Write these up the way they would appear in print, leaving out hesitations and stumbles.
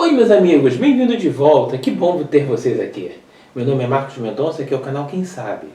Oi meus amigos, bem-vindo de volta, que bom ter vocês aqui. Meu nome é Marcos Mendonça, aqui é o canal Quem Sabe,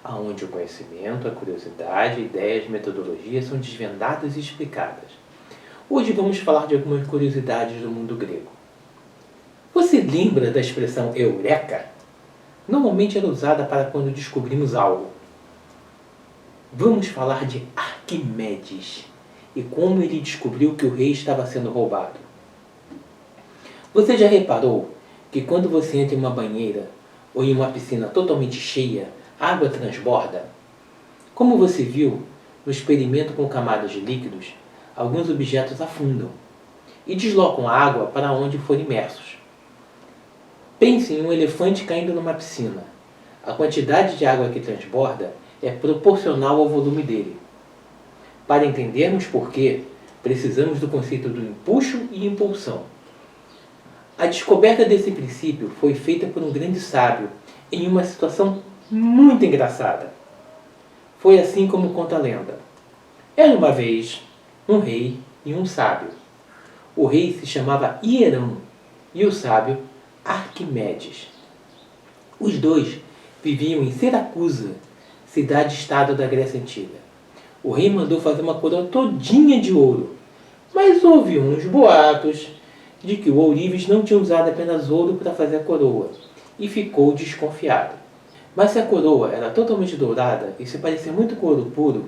onde o conhecimento, a curiosidade, ideias, metodologias são desvendadas e explicadas. Hoje vamos falar de algumas curiosidades do mundo grego. Você lembra da expressão eureka? Normalmente era usada para quando descobrimos algo. Vamos falar de Arquimedes e como ele descobriu que o rei estava sendo roubado. Você já reparou que quando você entra em uma banheira ou em uma piscina totalmente cheia, a água transborda? Como você viu, no experimento com camadas de líquidos, alguns objetos afundam e deslocam a água para onde forem imersos. Pense em um elefante caindo numa piscina. A quantidade de água que transborda é proporcional ao volume dele. Para entendermos por quê, precisamos do conceito do empuxo e impulsão. A descoberta desse princípio foi feita por um grande sábio em uma situação muito engraçada. Foi assim como conta a lenda. Era uma vez um rei e um sábio. O rei se chamava Hierão e o sábio Arquimedes. Os dois viviam em Siracusa, cidade-estado da Grécia Antiga. O rei mandou fazer uma coroa todinha de ouro, mas houve uns boatos de que o ourives não tinha usado apenas ouro para fazer a coroa, e ficou desconfiado. Mas se a coroa era totalmente dourada e se parecia muito com ouro puro,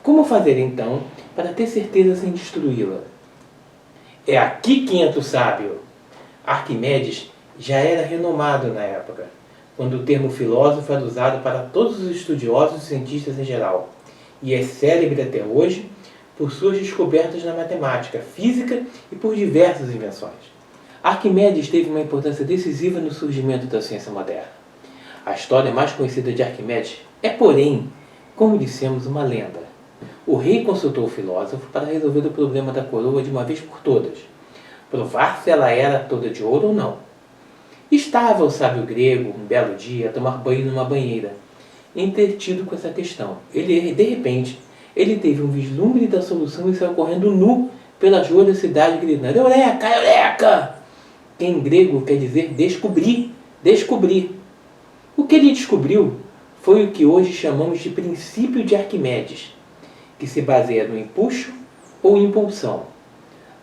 como fazer então para ter certeza sem destruí-la? É aqui que entra o sábio. Arquimedes já era renomado na época, quando o termo filósofo era usado para todos os estudiosos e cientistas em geral, e é célebre até hoje por suas descobertas na matemática, física e por diversas invenções. Arquimedes teve uma importância decisiva no surgimento da ciência moderna. A história mais conhecida de Arquimedes é, porém, como dissemos, uma lenda. O rei consultou o filósofo para resolver o problema da coroa de uma vez por todas, provar se ela era toda de ouro ou não. Estava o sábio grego, um belo dia, a tomar banho numa banheira, entretido com essa questão. De repente, ele teve um vislumbre da solução e saiu correndo nu pelas ruas da cidade, gritando: Eureka! Eureka! Que em grego quer dizer descobrir, descobrir. O que ele descobriu foi o que hoje chamamos de princípio de Arquimedes, que se baseia no empuxo ou impulsão.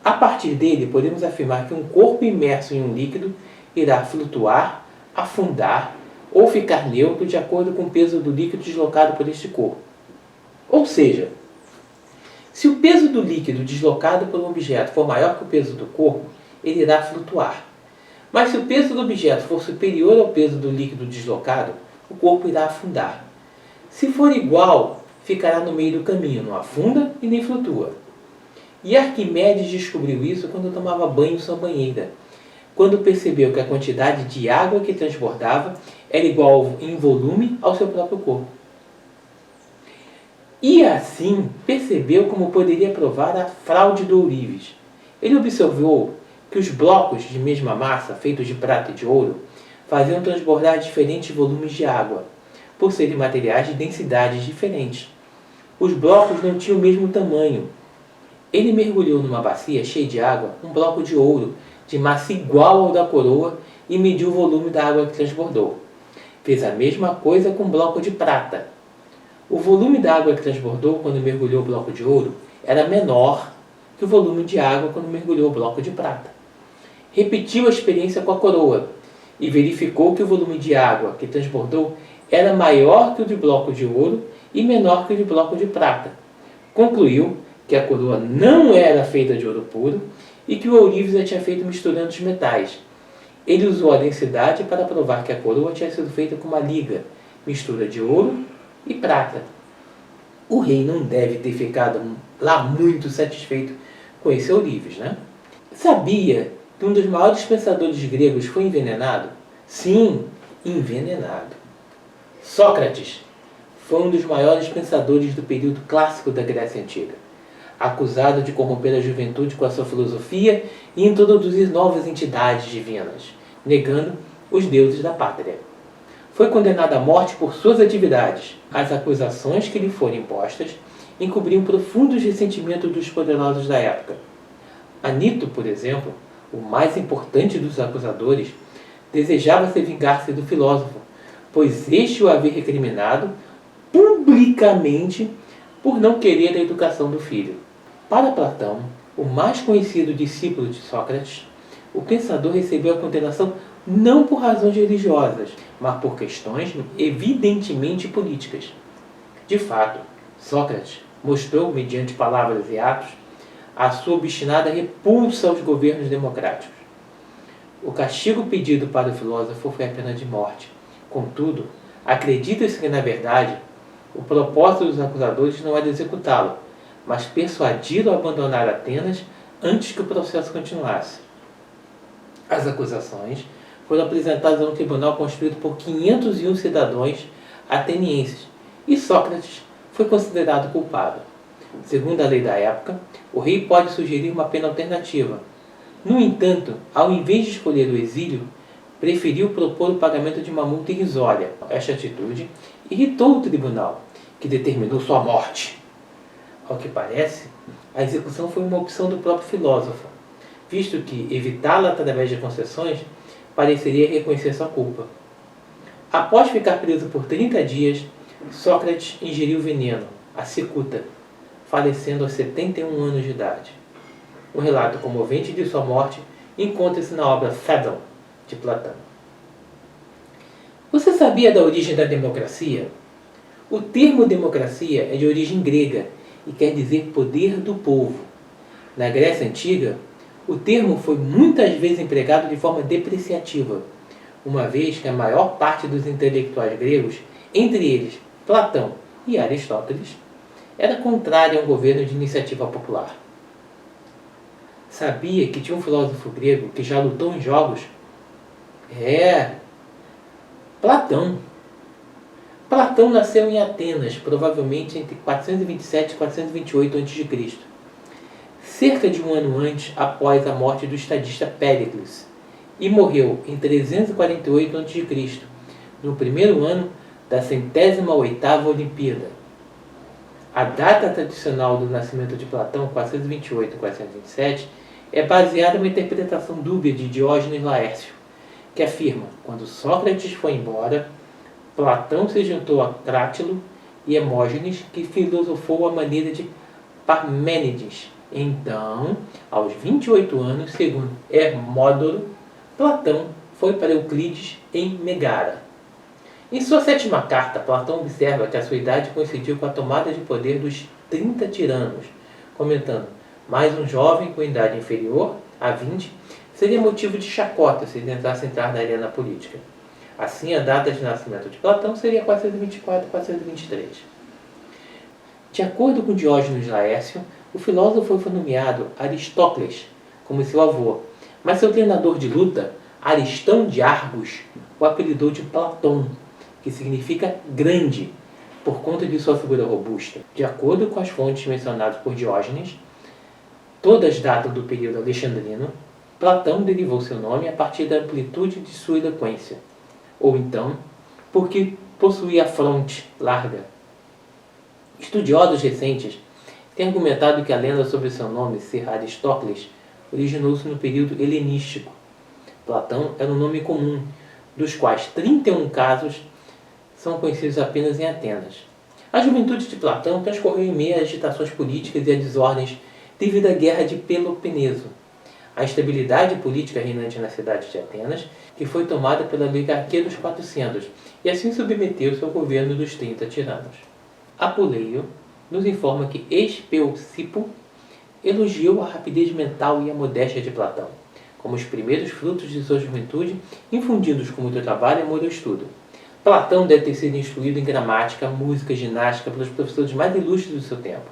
A partir dele, podemos afirmar que um corpo imerso em um líquido irá flutuar, afundar ou ficar neutro de acordo com o peso do líquido deslocado por este corpo. Ou seja, se o peso do líquido deslocado por um objeto for maior que o peso do corpo, ele irá flutuar. Mas se o peso do objeto for superior ao peso do líquido deslocado, o corpo irá afundar. Se for igual, ficará no meio do caminho, não afunda e nem flutua. E Arquimedes descobriu isso quando tomava banho em sua banheira, quando percebeu que a quantidade de água que transbordava era igual em volume ao seu próprio corpo. E assim percebeu como poderia provar a fraude do ourives. Ele observou que os blocos de mesma massa, feitos de prata e de ouro, faziam transbordar diferentes volumes de água, por serem materiais de densidades diferentes. Os blocos não tinham o mesmo tamanho. Ele mergulhou numa bacia cheia de água um bloco de ouro, de massa igual ao da coroa, e mediu o volume da água que transbordou. Fez a mesma coisa com um bloco de prata. O volume da água que transbordou quando mergulhou o bloco de ouro era menor que o volume de água quando mergulhou o bloco de prata. Repetiu a experiência com a coroa e verificou que o volume de água que transbordou era maior que o de bloco de ouro e menor que o de bloco de prata. Concluiu que a coroa não era feita de ouro puro e que o ourives a tinha feito misturando os metais. Ele usou a densidade para provar que a coroa tinha sido feita com uma liga, mistura de ouro e prata. O rei não deve ter ficado lá muito satisfeito com esse ourives, né? Sabia que um dos maiores pensadores gregos foi envenenado? Sim, envenenado. Sócrates foi um dos maiores pensadores do período clássico da Grécia Antiga, acusado de corromper a juventude com a sua filosofia e introduzir novas entidades divinas, negando os deuses da pátria. Foi condenado à morte por suas atividades. As acusações que lhe foram impostas encobriam profundos ressentimentos dos poderosos da época. Anito, por exemplo, O mais importante dos acusadores desejava se vingar-se do filósofo, pois este o havia recriminado publicamente por não querer a educação do filho. Para Platão, o mais conhecido discípulo de Sócrates, o pensador recebeu a condenação não por razões religiosas, mas por questões evidentemente políticas. De fato, Sócrates mostrou, mediante palavras e atos, a sua obstinada repulsa aos governos democráticos. O castigo pedido para o filósofo foi a pena de morte. Contudo, acredita-se que, na verdade, o propósito dos acusadores não era executá-lo, mas persuadi-lo a abandonar Atenas antes que o processo continuasse. As acusações foram apresentadas a um tribunal constituído por 501 cidadãos atenienses, e Sócrates foi considerado culpado. Segundo a lei da época, o rei pode sugerir uma pena alternativa. No entanto, ao invés de escolher o exílio, preferiu propor o pagamento de uma multa irrisória. Esta atitude irritou o tribunal, que determinou sua morte. Ao que parece, a execução foi uma opção do próprio filósofo, visto que evitá-la através de concessões pareceria reconhecer sua culpa. Após ficar preso por 30 dias, Sócrates ingeriu veneno, a cicuta, falecendo aos 71 anos de idade. Um relato comovente de sua morte encontra-se na obra Phaedon, de Platão. Você sabia da origem da democracia? O termo democracia é de origem grega e quer dizer poder do povo. Na Grécia Antiga, o termo foi muitas vezes empregado de forma depreciativa, uma vez que a maior parte dos intelectuais gregos, entre eles Platão e Aristóteles, era contrária a um governo de iniciativa popular. Sabia que tinha um filósofo grego que já lutou em jogos? Platão. Platão nasceu em Atenas, provavelmente entre 427 e 428 a.C., cerca de um ano antes após a morte do estadista Péricles, e morreu em 348 a.C., no primeiro ano da 108ª Olimpíada. A data tradicional do nascimento de Platão, 428 e 427, é baseada em uma interpretação dúbia de Diógenes Laércio, que afirma: quando Sócrates foi embora, Platão se juntou a Crátilo e Hermógenes, que filosofou à maneira de Parmênides. Então, aos 28 anos, segundo Hermódoro, Platão foi para Euclides em Megara. Em sua 7ª carta, Platão observa que a sua idade coincidiu com a tomada de poder dos 30 tiranos, comentando: mais um jovem com idade inferior a 20 seria motivo de chacota se tentasse entrar na arena política. Assim, a data de nascimento de Platão seria 424 e 423. De acordo com Diógenes Laércio, o filósofo foi nomeado Aristócles como seu avô, mas seu treinador de luta, Aristão de Argos, o apelidou de Platão, que significa grande, por conta de sua figura robusta. De acordo com as fontes mencionadas por Diógenes, todas datam do período alexandrino, Platão derivou seu nome a partir da amplitude de sua eloquência, ou então, porque possuía a fronte larga. Estudiosos recentes têm argumentado que a lenda sobre seu nome ser Aristócles originou-se no período helenístico. Platão era um nome comum, dos quais 31 casos são conhecidos apenas em Atenas. A juventude de Platão transcorreu em meio a agitações políticas e a desordens devido à Guerra de Peloponeso. A instabilidade política reinante na cidade de Atenas, que foi tomada pela oligarquia dos 400, e assim submeteu-se ao governo dos 30 tiranos. Apuleio nos informa que Espeusipo elogiou a rapidez mental e a modéstia de Platão, como os primeiros frutos de sua juventude, infundidos com muito trabalho, amor ao estudo. Platão deve ter sido instruído em gramática, música e ginástica pelos professores mais ilustres do seu tempo.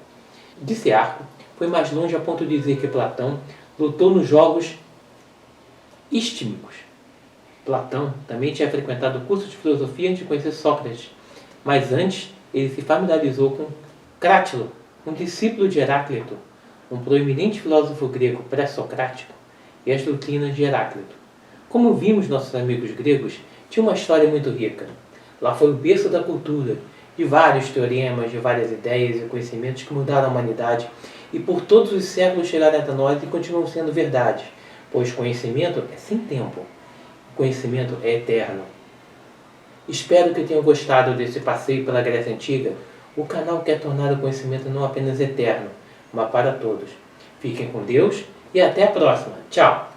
Diciarco foi mais longe a ponto de dizer que Platão lutou nos jogos istímicos. Platão também tinha frequentado o curso de filosofia antes de conhecer Sócrates, mas antes ele se familiarizou com Crátilo, um discípulo de Heráclito, um proeminente filósofo grego pré-socrático, e as doutrinas de Heráclito. Como vimos, nossos amigos gregos tinham uma história muito rica. Lá foi o berço da cultura, de vários teoremas, de várias ideias e conhecimentos que mudaram a humanidade e por todos os séculos chegaram até nós e continuam sendo verdade, pois conhecimento é sem tempo. O conhecimento é eterno. Espero que tenham gostado desse passeio pela Grécia Antiga. O canal quer tornar o conhecimento não apenas eterno, mas para todos. Fiquem com Deus e até a próxima. Tchau!